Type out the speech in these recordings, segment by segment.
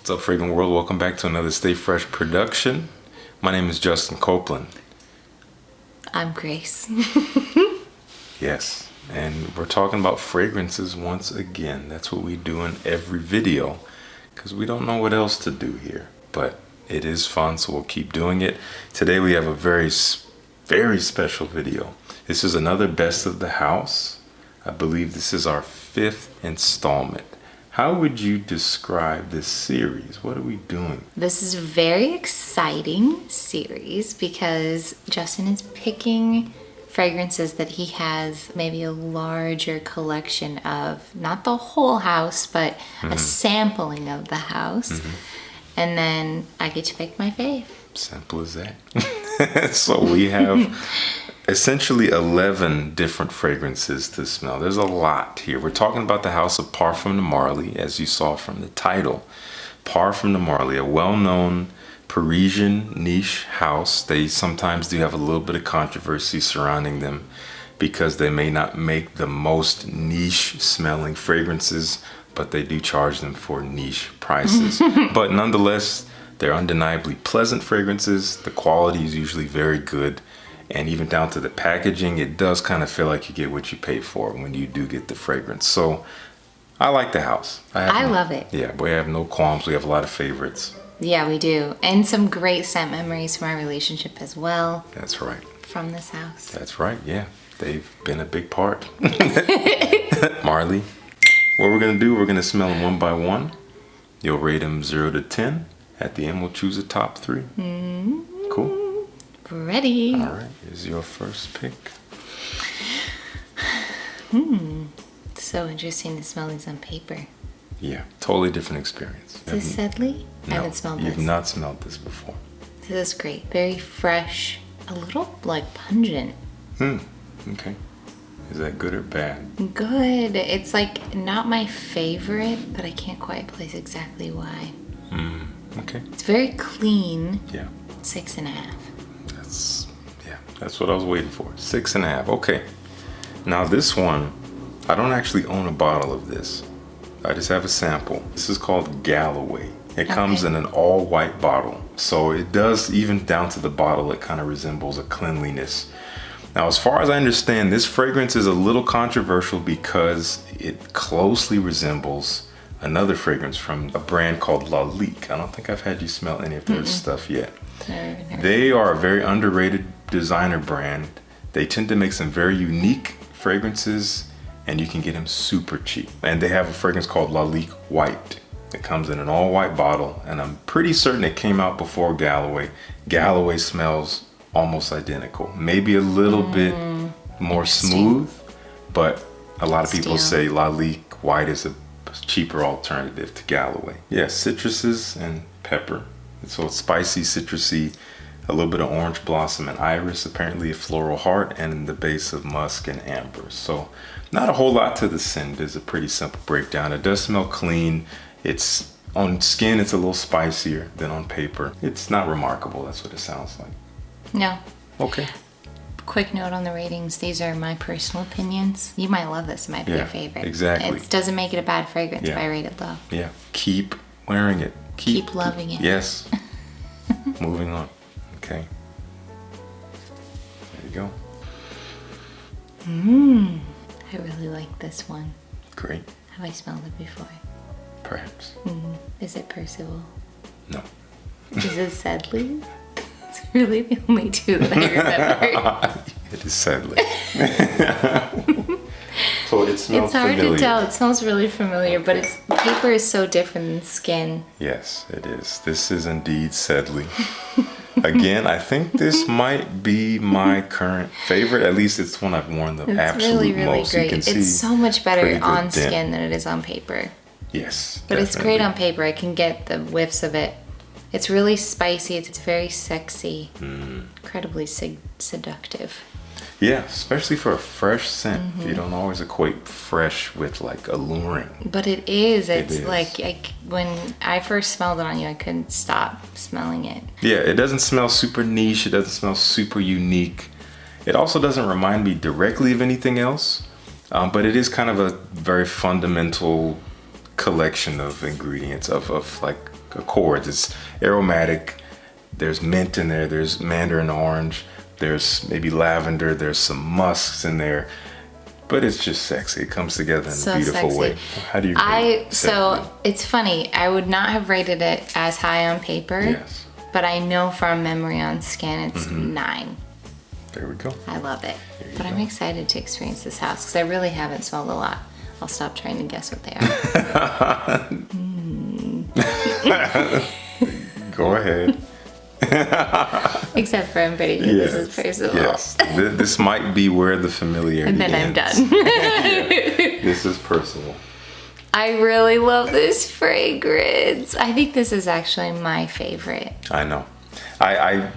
What's up, Fragrant World? Welcome back to another Stay Fresh production. My name is Justin Copeland. I'm Grace. Yes, and we're talking about fragrances once again. That's what we do in every video because we don't know what else to do here. But it is fun, so we'll keep doing it. Today we have a very special video. This is another Best of the House. I believe this is our 5th installment. How would you describe this series? What are we doing? This is a very exciting series because Justin is picking fragrances that he has maybe a larger collection of, not the whole house, but a sampling of the house. And then I get to pick my fave. Simple as that. So we have essentially 11 different fragrances to smell. There's a lot here. We're talking about the house of Parfums de Marly, as you saw from the title. Parfums de Marly, a well-known Parisian niche house. They sometimes do have a little bit of controversy surrounding them because they may not make the most niche smelling fragrances, but they do charge them for niche prices. But nonetheless, they're undeniably pleasant fragrances. The quality is usually very good. And even down to the packaging, it does kind of feel like you get what you pay for when you do get the fragrance. So I like the house. I love it. Yeah, we have no qualms. We have a lot of favorites. Yeah, we do. And some great scent memories from our relationship as well. That's right. From this house. That's right, yeah. They've been a big part. Marly, what we're going to do, we're going to smell them one by one. You'll rate them 0 to 10. At the end, we'll choose a top 3. Cool. Ready. All right, here's your first pick. So interesting to smell these on paper. Yeah, totally different experience. Is this Sedley? No, I haven't smelled this. You've not smelled this before. This is great. Very fresh. A little like pungent. Okay. Is that good or bad? Good. It's like not my favorite, but I can't quite place exactly why. Okay. It's very clean. Yeah. 6.5. That's what I was waiting for. 6.5. Okay. Now this one, I don't actually own a bottle of this. I just have a sample. This is called Galloway. It comes in an all white bottle. So it does, even down to the bottle, it kind of resembles a cleanliness. Now, as far as I understand, this fragrance is a little controversial because it closely resembles another fragrance from a brand called Leighton. I don't think I've had you smell any of their stuff yet. They are a very underrated designer brand. They tend to make some very unique fragrances and you can get them super cheap. And they have a fragrance called Leighton White. It comes in an all white bottle and I'm pretty certain it came out before Galloway. Galloway smells almost identical. Maybe a little bit more smooth, but a lot of people say Leighton White is a cheaper alternative to Galloway. Yeah, citruses and pepper. So it's spicy, citrusy, a little bit of orange blossom and iris, apparently a floral heart, and in the base of musk and amber. So not a whole lot to the scent. It's a pretty simple breakdown. It does smell clean. It's on skin, it's a little spicier than on paper. It's not remarkable. That's what it sounds like. No. Okay. Quick note on the ratings. These are my personal opinions. You might love this. It might be your favorite. Exactly. It doesn't make it a bad fragrance if I rate it low. Yeah. Keep wearing it. Keep loving it. Yes. Moving on. Okay. There you go. I really like this one. Great. Have I smelled it before? Perhaps. Is it Percival? No. Is it Sedley? It's really the only two that I remember. It is Sedley. So it smells It's hard familiar. to tell. It smells really familiar, but its paper is so different than skin. Yes, it is. This is indeed Sedley. Again, I think this might be my current favorite. At least it's one I've worn the absolute really most. great. You can see it's so much better on dent. skin than it is on paper. Yes, But it's great on paper. I can get the whiffs of it. It's really spicy. It's very sexy. Incredibly seductive. Yeah, especially for a fresh scent. You don't always equate fresh with like alluring. But it is. It's is. like when I first smelled it on you, I couldn't stop smelling it. Yeah, it doesn't smell super niche. It doesn't smell super unique. It also doesn't remind me directly of anything else. But it is kind of a very fundamental collection of ingredients of like accords. It's aromatic. There's mint in there. There's mandarin orange. There's maybe lavender. There's some musks in there. But it's just sexy. It comes together in a beautiful way. How do you rate it? So it's funny. I would not have rated it as high on paper. Yes. But I know from memory on skin, it's 9. There we go. I love it. But I'm excited to experience this house because I really haven't smelled a lot. I'll stop trying to guess what they are. Go ahead. Except for I'm pretty sure this is personal. Yes. This might be where the familiarity And then I'm ends. done. Yeah. This is personal. I really love this fragrance. I think this is actually my favorite. I know. I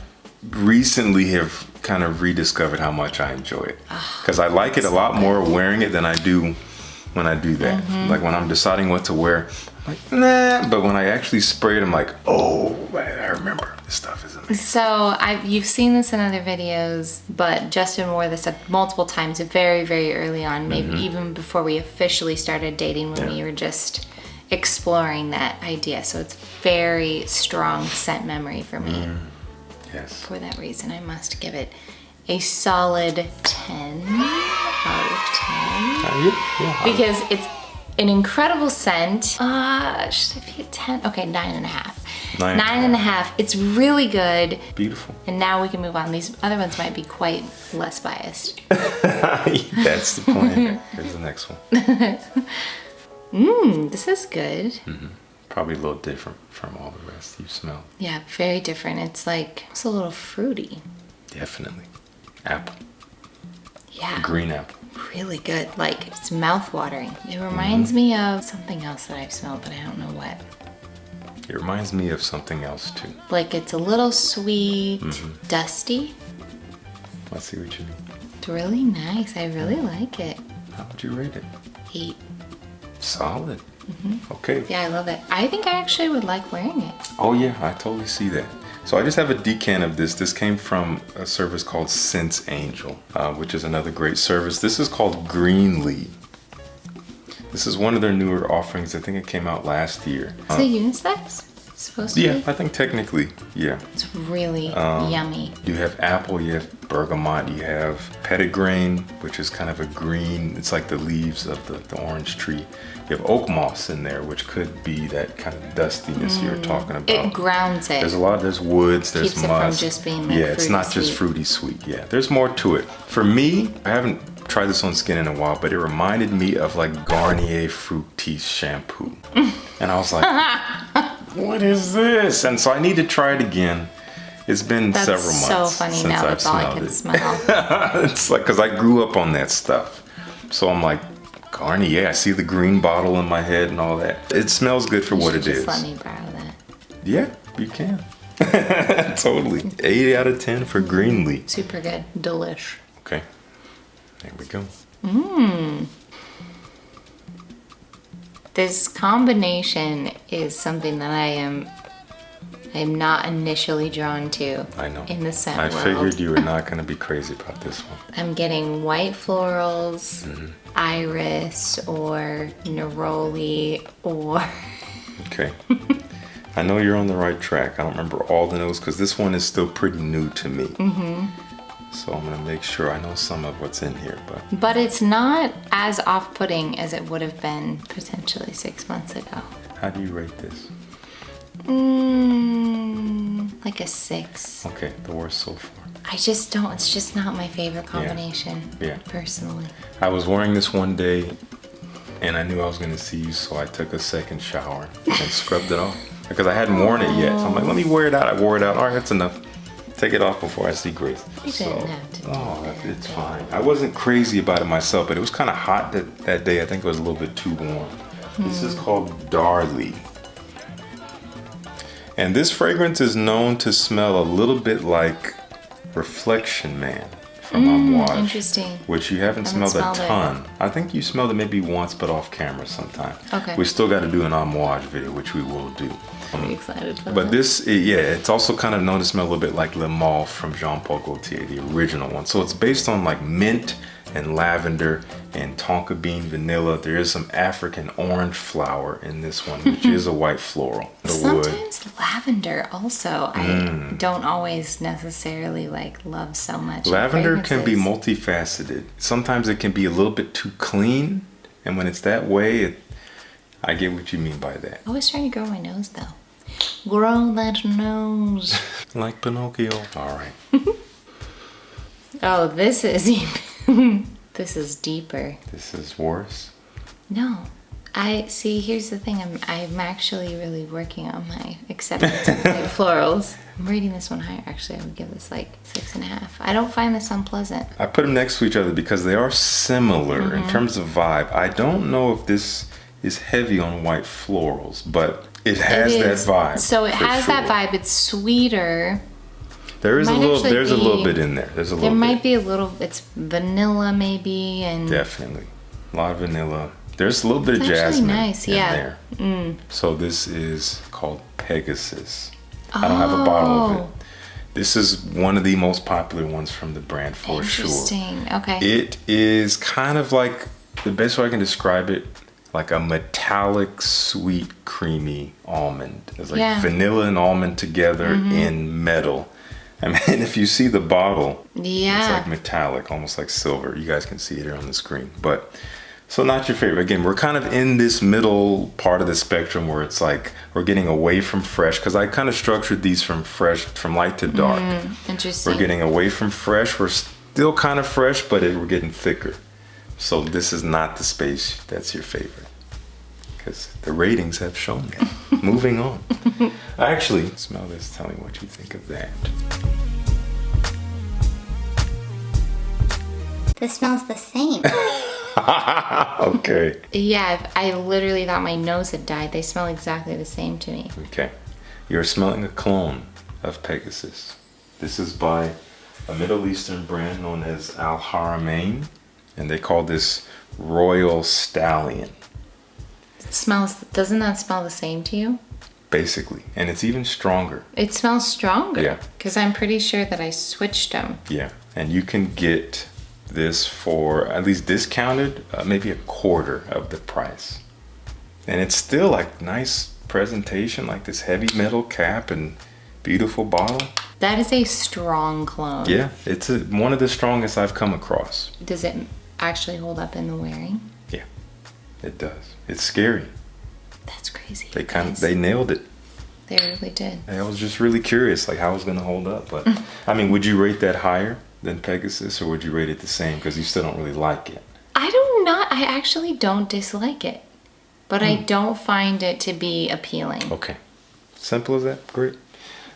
recently have kind of rediscovered how much I enjoy it. Because I like it a lot more wearing it than I do when I do that. Like when I'm deciding what to wear, I'm like, nah. But when I actually spray it, I'm like, oh, man, I remember. This stuff is amazing. So you've seen this in other videos, but Justin wore this multiple times very, very early on, maybe even before we officially started dating when we were just exploring that idea. So it's very strong scent memory for me. Yes. For that reason, I must give it a solid 10 out of 10. Because it's an incredible scent. Should I be a 10? Okay, 9.5. 9.5. It's really good. Beautiful. And now we can move on. These other ones might be quite less biased. That's the point. Here's the next one. This is good. Probably a little different from all the rest you've smelled. Yeah, very different. It's like, it's a little fruity. Definitely. Apple. Yeah. Green apple. Really good. Like, it's mouth-watering. It reminds me of something else that I've smelled, but I don't know what. It reminds me of something else too. Like, it's a little sweet, dusty. I see what you mean. It's really nice. I really like it. How would you rate it? 8. Solid. Okay. Yeah, I love it. I think I actually would like wearing it. Oh yeah, I totally see that. So I just have a decant of this. This came from a service called Sense Angel, which is another great service. This is called Greenlee. This is one of their newer offerings. I think it came out last year. Is it unisex? It's supposed to be? Yeah, I think technically, yeah. It's really yummy. You have apple, you have bergamot, you have petitgrain, which is kind of a green, it's like the leaves of the orange tree. You have oak moss in there, which could be that kind of dustiness you're talking about. It grounds it. There's woods, there's Keeps it musk. from just being like it's not just fruity sweet. Yeah, there's more to it. For me, I haven't tried this on skin in a while, but it reminded me of like Garnier Fructis shampoo. And I was like, what is this? And so I need to try it again. It's been several months so funny since now. I've That's all I can smell. It's like, cause I grew up on that stuff. So I'm like, Garnier, I see the green bottle in my head and all that. It smells good for what it is. Just let me borrow that. Yeah, you can. Totally. 8 out of 10 for Greenlee. Super good. Delish. Okay. There we go. This combination is something that I am not initially drawn to. I know. In the scent I world. figured you were not going to be crazy about this one. I'm getting white florals, iris, or neroli, or... Okay. I know you're on the right track. I don't remember all the notes because this one is still pretty new to me. So I'm gonna make sure I know some of what's in here, But it's not as off-putting as it would have been potentially 6 months ago. how do you rate this? Like a 6. Okay, the worst so far. I just don't, it's just not my favorite combination, Yeah. personally. I was wearing this one day and I knew I was gonna see you, so I took a second shower and scrubbed it off. Because I hadn't worn it yet. So I'm like, let me wear it out. I wore it out. All right, that's enough. Take it off before I see Grace. You didn't have to do it's fine. I wasn't crazy about it myself, but it was kind of hot that day. I think it was a little bit too warm. This is called Darley. And this fragrance is known to smell a little bit like Reflection Man from Amouage. Interesting. Which you haven't smelled a ton. I think you smelled it maybe once, but off camera sometime. Okay. We still got to do an Amouage video, which we will do. I'm excited for But that. this, it's also kind of known to smell a little bit like Le Mauve from Jean Paul Gaultier, the original one. So it's based on like mint and lavender and tonka bean vanilla. There is some African orange flower in this one, which is a white floral. The Sometimes wood. lavender also, I don't always necessarily like love so much. in Lavender can be fragrances. multifaceted. Sometimes it can be a little bit too clean, and when it's that way, I get what you mean by that. I was trying to grow my nose though. Grow that nose. Like Pinocchio. All right. Oh, this is even, this is deeper. This is worse. No. I see, here's the thing, I'm actually really working on my acceptance of my florals. I'm rating this one higher. Actually, I would give this like 6.5. I don't find this unpleasant. I put them next to each other because they are similar in terms of vibe. I don't know if this is heavy on white florals, but it has It that is. vibe. So it for has that sure. vibe. It's sweeter. There is a Might little. actually There's a little be- bit in there. There's a There little might bit. be a little, it's vanilla maybe, and Definitely, a lot of vanilla. There's a little bit of It's actually jasmine nice, in yeah. there. So this is called Pegasus. I don't have a bottle of it. Oh. This is one of the most popular ones from the brand for sure. Interesting. Okay. It is kind of like, the best way I can describe it, like a metallic, sweet, creamy almond. It's like Yeah. vanilla and almond together in metal. I mean, if you see the bottle, it's Yeah. like metallic, almost like silver. You guys can see it here on the screen. But, so not your favorite. Again, we're kind of in this middle part of the spectrum where it's like, we're getting away from fresh, because I kind of structured these from fresh, from light to dark. Interesting. We're getting away from fresh. We're still kind of fresh, but we're getting thicker. So this is not the space that's your favorite, because the ratings have shown that. Moving on. Actually, smell this. Tell me what you think of that. This smells the same. Okay. Yeah, I literally thought my nose had died. They smell exactly the same to me. Okay. You're smelling a clone of Pegasus. This is by a Middle Eastern brand known as Al Haramain, and they call this Royal Stallion, It smells, doesn't that smell the same to you? basically. And it's even stronger. It smells stronger. Yeah. Because I'm pretty sure that I switched them. Yeah. And you can get this for at least discounted, maybe a quarter of the price. And it's still like nice presentation, like this heavy metal cap and beautiful bottle. That is a strong clone. Yeah, it's one of the strongest I've come across. Does it actually hold up in the wearing? Yeah, it does. It's scary. That's crazy. They nailed it. They really did. I was just really curious, like how it's gonna hold up. But I mean, would you rate that higher than Pegasus, or would you rate it the same? Because you still don't really like it. I actually don't dislike it. But I don't find it to be appealing. Okay, simple as that. Great.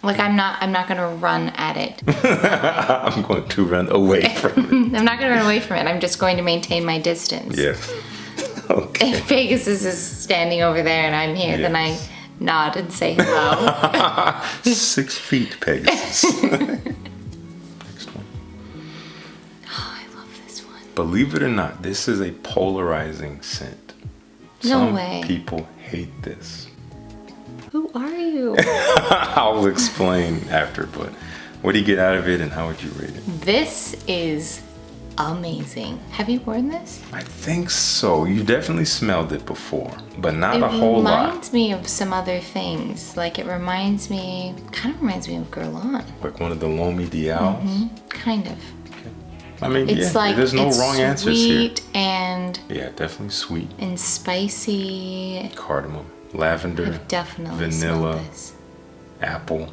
Like I'm not gonna run at it. I'm going to run away from it. I'm not gonna run away from it. I'm just going to maintain my distance. Yes. Okay. If Pegasus is standing over there and I'm here, then I Yes. nod and say hello. 6 feet, Pegasus. Next one. Oh, I love this one. Believe it or not, this is a polarizing scent. No Some way. people hate this. Who are you? I'll explain after, but what do you get out of it and how would you rate it? This is amazing. Have you worn this? I think so. You definitely smelled it before, but not It a whole lot. reminds me of some other things. Like it reminds me, kind of reminds me of Guerlain. Like one of the Lomi Dials. Kind of. I mean, It's yeah, like there's no it's wrong answers here. sweet and Definitely sweet. spicy. Cardamom, lavender, I've definitely vanilla, smelled this. apple,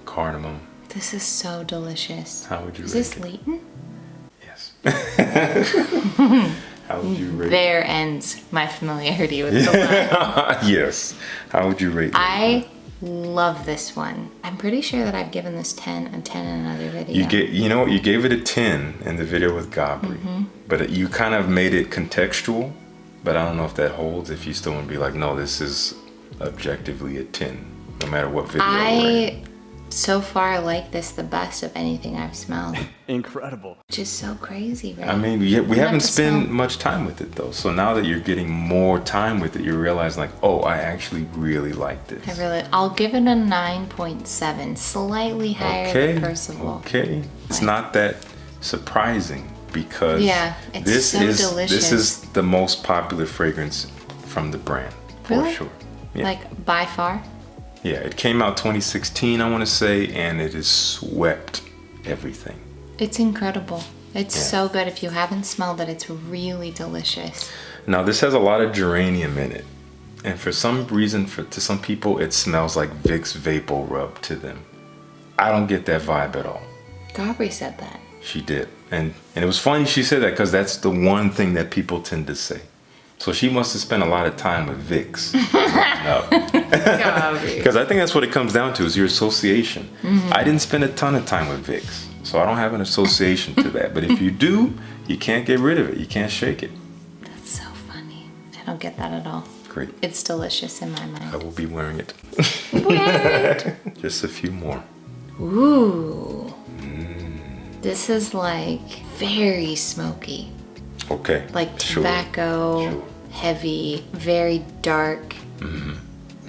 cardamom. This is so delicious. How would you Is rate this it? Leighton? Yes. How would you rate it? There ends my familiarity with the line. Yes. How would you rate it? I love this one. I'm pretty sure that I've given this 10 and 10 in another video. You know what? You gave it a 10 in the video with Gabri, but you kind of made it contextual. But I don't know if that holds. If you still want to be like, no, this is objectively a 10, no matter what video we're in. I so far like this the best of anything I've smelled. Incredible. Which is so crazy, right? I mean, we have haven't to spent smell. much time with it though. So now that you're getting more time with it, you realize like, oh, I actually really like this. I'll give it a 9.7, slightly higher than Percival. Okay. It's not that surprising because Yeah, it's this so delicious. this is the most popular fragrance from the brand, for Really? sure. Yeah. Like by far. Yeah, it came out 2016, I want to say, and it has swept everything. It's incredible. It's Yeah. so good. If you haven't smelled it, it's really delicious. Now, this has a lot of geranium in it, and for some reason, to some people, it smells like Vicks Vapor Rub to them. I don't get that vibe at all. Gabri said that. She did, and it was funny she said that because that's the one thing that people tend to say. So she must have spent a lot of time with Vicks. No. Gabri. Because I think that's what it comes down to, is your association. I didn't spend a ton of time with Vicks, so I don't have an association to that. But if you do, you can't get rid of it. You can't shake it. That's so funny. I don't get that at all. Great. It's delicious in my I mind. will be wearing it. Just a few more. Ooh. This is like very smoky. Okay. Like Sure. tobacco, Sure. heavy, very dark.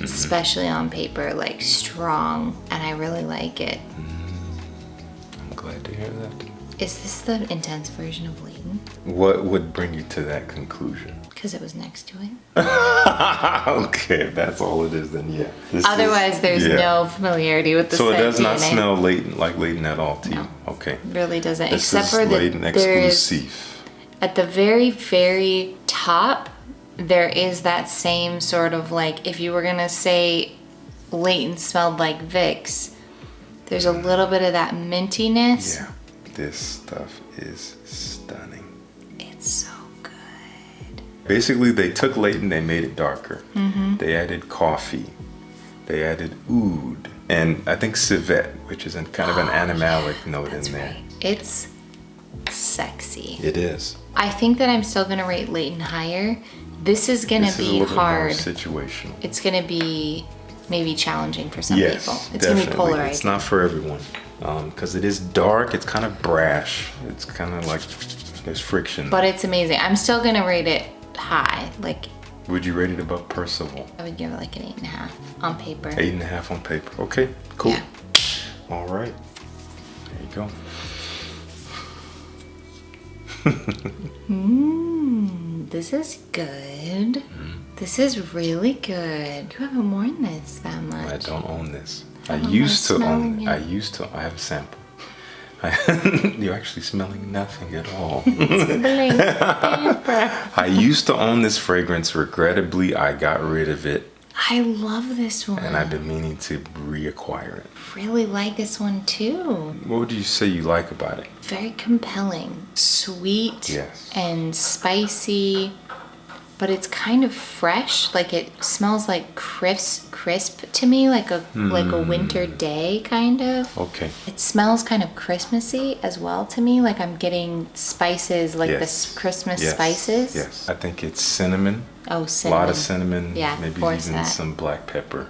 Especially on paper, like strong. And I really like it. I'm glad to hear that. Is this the intense version of Leighton? What would bring you to that conclusion? Because it was next to it. Okay, if that's all it is, then yeah. This Otherwise, is- there's yeah. no familiarity with the So it scent does not DNA. smell like Leighton at all to you? Okay. Really doesn't. This Except is for Leighton that there's exclusive. at the very, very top, there is that same sort of like, if you were gonna say Leighton smelled like Vicks, there's a little bit of that mintiness. Yeah, this stuff is stunning. It's so good. Basically, they took Leighton, they made it darker. Mm-hmm. They added coffee. They added oud. And I think civet, which is kind of an animalic note That's in there. right. It's sexy. It is. I think that I'm still gonna rate Leighton higher. This is gonna This is a be little hard. bit more situational. It's gonna be maybe challenging for some Yes, people. It's definitely. gonna be polarizing. It's not for everyone. Because it is dark, it's kind of brash. It's kind of like there's friction. But it's amazing. I'm still gonna rate it high. Like, Would you rate it above Percival? I would give it like an 8.5 on paper. 8.5 on paper. Okay, cool. Yeah. All right. There you go. This is good. This is really good. You haven't worn this that much. I don't own this. Oh, I I'm used to smelling own it. it. I have a sample. You're actually smelling nothing at all. Bling, paper. I used to own this fragrance. Regrettably, I got rid of it, I love this one. and I've been meaning to reacquire it. really like this one too. What would you say you like about it? Very compelling. Sweet Yes. and spicy, but it's kind of fresh. Like it smells like crisp to me, like a winter day kind of. Okay. It smells kind of Christmassy as well to me. Like I'm getting spices, like Yes. the Christmas Yes. spices. Yes. I think it's cinnamon. Oh, A cinnamon. lot of cinnamon. Yeah, Maybe of course even that. some black pepper.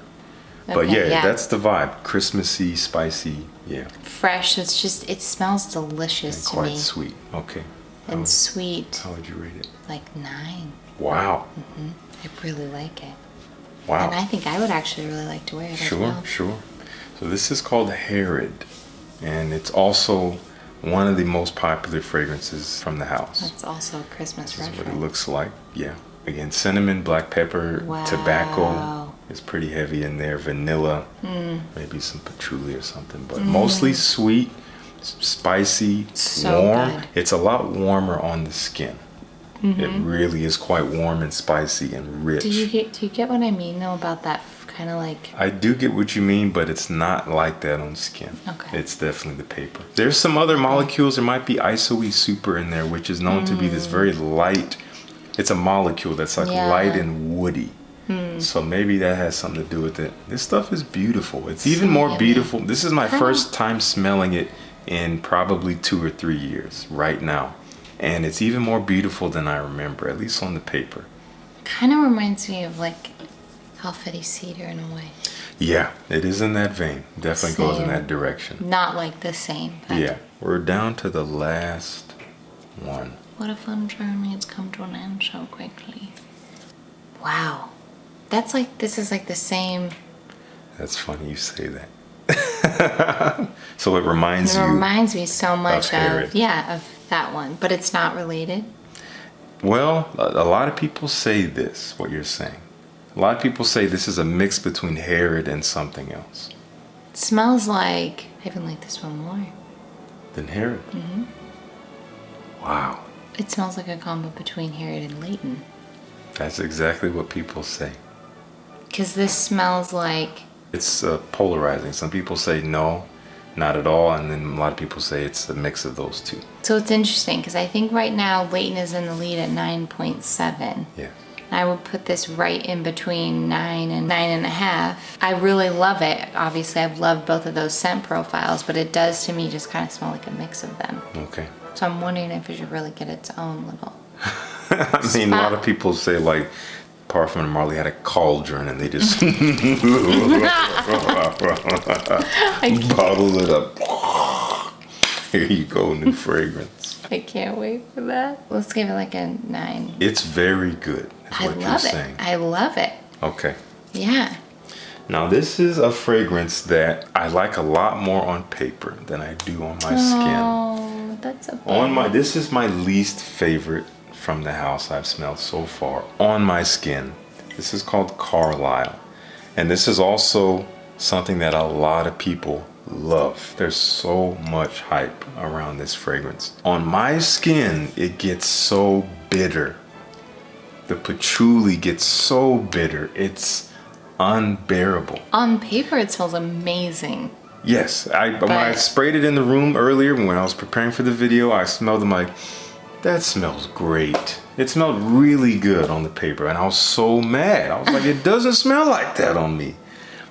But Okay, yeah, that's the vibe. Christmassy, spicy. Yeah. fresh. It's just, it smells delicious And to quite me. sweet. Okay. And sweet, How would you rate it? like 9. Wow. I really like it. Wow. And I think I would actually really like to wear it as Sure, well. sure. So this is called Herod, and it's also one of the most popular fragrances from the house. That's also a Christmas This is what it reference. looks like. Yeah. Again, cinnamon, black pepper, Wow. tobacco is pretty heavy in there. Vanilla, maybe some patchouli or something, but mostly sweet, spicy, So warm. good. It's a lot warmer on the skin. It really is quite warm and spicy and rich. Do you get what I mean though about that kind of like, I do get what you mean, but it's not like that on skin. Okay. It's definitely the paper. There's some other molecules. There might be isoe super in there, which is known to be this very light. It's a molecule that's like Yeah. light and woody. So maybe that has something to do with it. This stuff is beautiful. It's even So more yummy. beautiful. This is my Kinda- first time smelling it in probably 2 or 3 years right now. And it's even more beautiful than I remember, at least on the paper. kind of reminds me of like Alfetti cedar in a way. Yeah, it is in that vein. Definitely goes in Same. that direction. Not like the same. But Yeah, we're down to the last one. What a fun journey. It's come to an end so quickly. Wow. That's like, this is like the same. That's funny you say that. So it reminds It you. reminds me so much Herod. of that one, but it's not related. Well, a lot of people say this, what you're saying. A lot of people say this is a mix between Harrod and something else. It smells like, I even like this one more. Than Harrod? Mm-hmm. Wow. It smells like a combo between Harrod and Leighton. That's exactly what people say. Because this smells like... It's polarizing. Some people say no, not at all, and then a lot of people say it's a mix of those two. So it's interesting, because I think right now Leighton is in the lead at 9.7. Yeah. I would put this right in between 9 and 9.5. I really love it. Obviously, I've loved both of those scent profiles, but it does to me just kind of smell like a mix of them. Okay. So I'm wondering if it should really get its own little... I mean, a lot of people say like Parfums de Marly had a cauldron and they just bottled it up. Here you go, new fragrance. I can't wait for that. Let's give it like a 9. It's very good, is I what you're love it. saying. I love it. Okay. Yeah. Now this is a fragrance that I like a lot more on paper than I do on my skin. Oh, that's a bummer. This is my least favorite from the house I've smelled so far on my skin. This is called Karlisle, and this is also something that a lot of people love. There's so much hype around this fragrance. On my skin, it gets so bitter. The patchouli gets so bitter. It's unbearable. On paper, it smells amazing. Yes, when I sprayed it in the room earlier, when I was preparing for the video, I smelled them like, that smells great. It smelled really good on the paper, and I was so mad. I was like, it doesn't smell like that on me.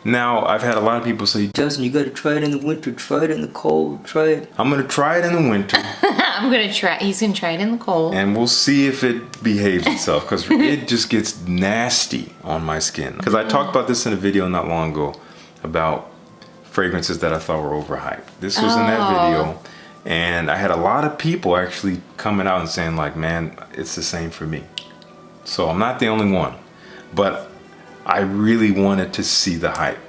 Now, I've had a lot of people say, Justin, you gotta try it in the winter, try it in the cold, try it. I'm gonna try it in the winter. He's gonna try it in the cold. And we'll see if it behaves itself, because it just gets nasty on my skin. Because I talked about this in a video not long ago about fragrances that I thought were overhyped. This was in that video. And I had a lot of people actually coming out and saying like, man, it's the same for me. So I'm not the only one, but I really wanted to see the hype.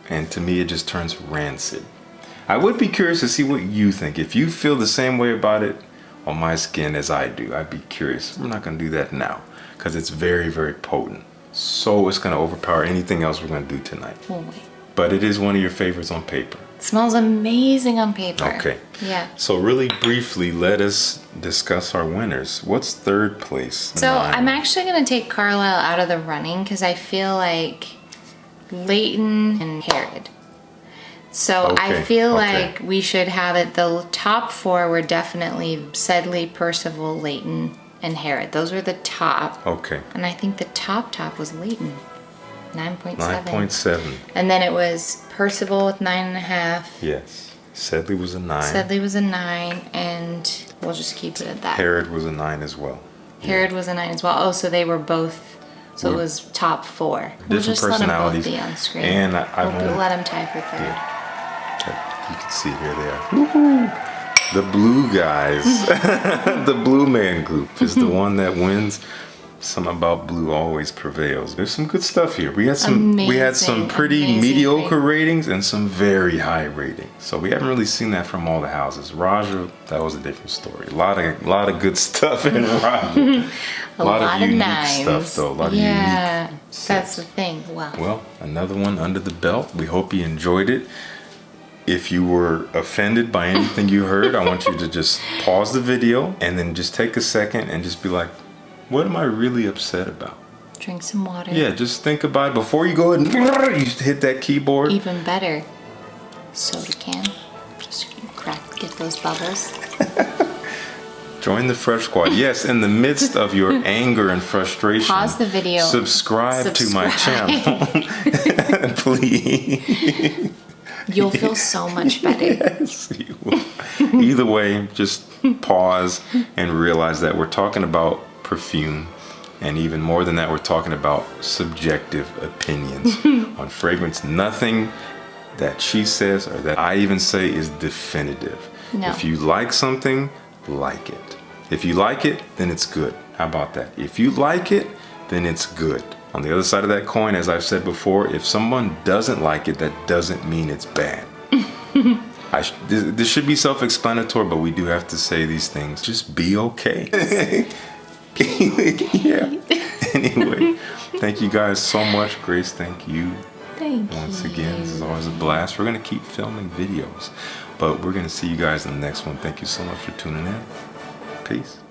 And to me, it just turns rancid. I would be curious to see what you think. If you feel the same way about it on my skin as I do, I'd be curious. We're not gonna do that now because it's very, very potent. So it's gonna overpower anything else we're gonna do tonight. Oh, wait. But it is one of your favorites on paper. It smells amazing on paper. Okay. Yeah. So really briefly, let us discuss our winners. What's third place? So I'm actually going to take Karlisle out of the running because I feel like Leighton and Harrod. So I feel like we should have it. The top 4 were definitely Sedley, Percival, Leighton, and Harrod. Those were the top. Okay. And I think the top was Leighton. 9.7. 9.7. And then it was Percival with 9.5. Yes. Sedley was a 9. Sedley was a 9, and we'll just keep it at that. Harrod was a 9 as well. Harrod was a 9 as well. Oh, so they were both. So it was top 4. We'll just personalities. let them both be on screen. And we'll let them tie for third. Yeah. You can see here they are. Woohoo! The blue guys, the blue man group is the one that wins. Something about blue always prevails. There's some good stuff here. We had some pretty mediocre ratings and some very high ratings. So we haven't really seen that from all the houses. Raja, that was a different story. A lot of good stuff in Raja. a lot of unique nines. stuff though. A lot of unique that's sets. the thing. Wow. Well, another one under the belt. We hope you enjoyed it. If you were offended by anything you heard, I want you to just pause the video and then just take a second and just be like, what am I really upset about? Drink some water. Yeah, just think about it before you go ahead and you hit that keyboard. Even better, soda can. Just get those bubbles. Join the Fresh Squad. Yes, in the midst of your anger and frustration, Pause the video. Subscribe to my channel. Please. You'll feel so much better. Yes, you will. Either way, just pause and realize that we're talking about perfume, and even more than that, we're talking about subjective opinions on fragrance. Nothing that she says or that I even say is definitive. No. If you like something, like it. If you like it, then it's good. How about that? If you like it, then it's good. On the other side of that coin, as I've said before, if someone doesn't like it, that doesn't mean it's bad. This should be self-explanatory, but we do have to say these things. Just be okay. Yeah. Anyway, thank you guys so much. Grace, thank you. Thank you. Once again, this is always a blast. We're going to keep filming videos, but we're going to see you guys in the next one. Thank you so much for tuning in. Peace.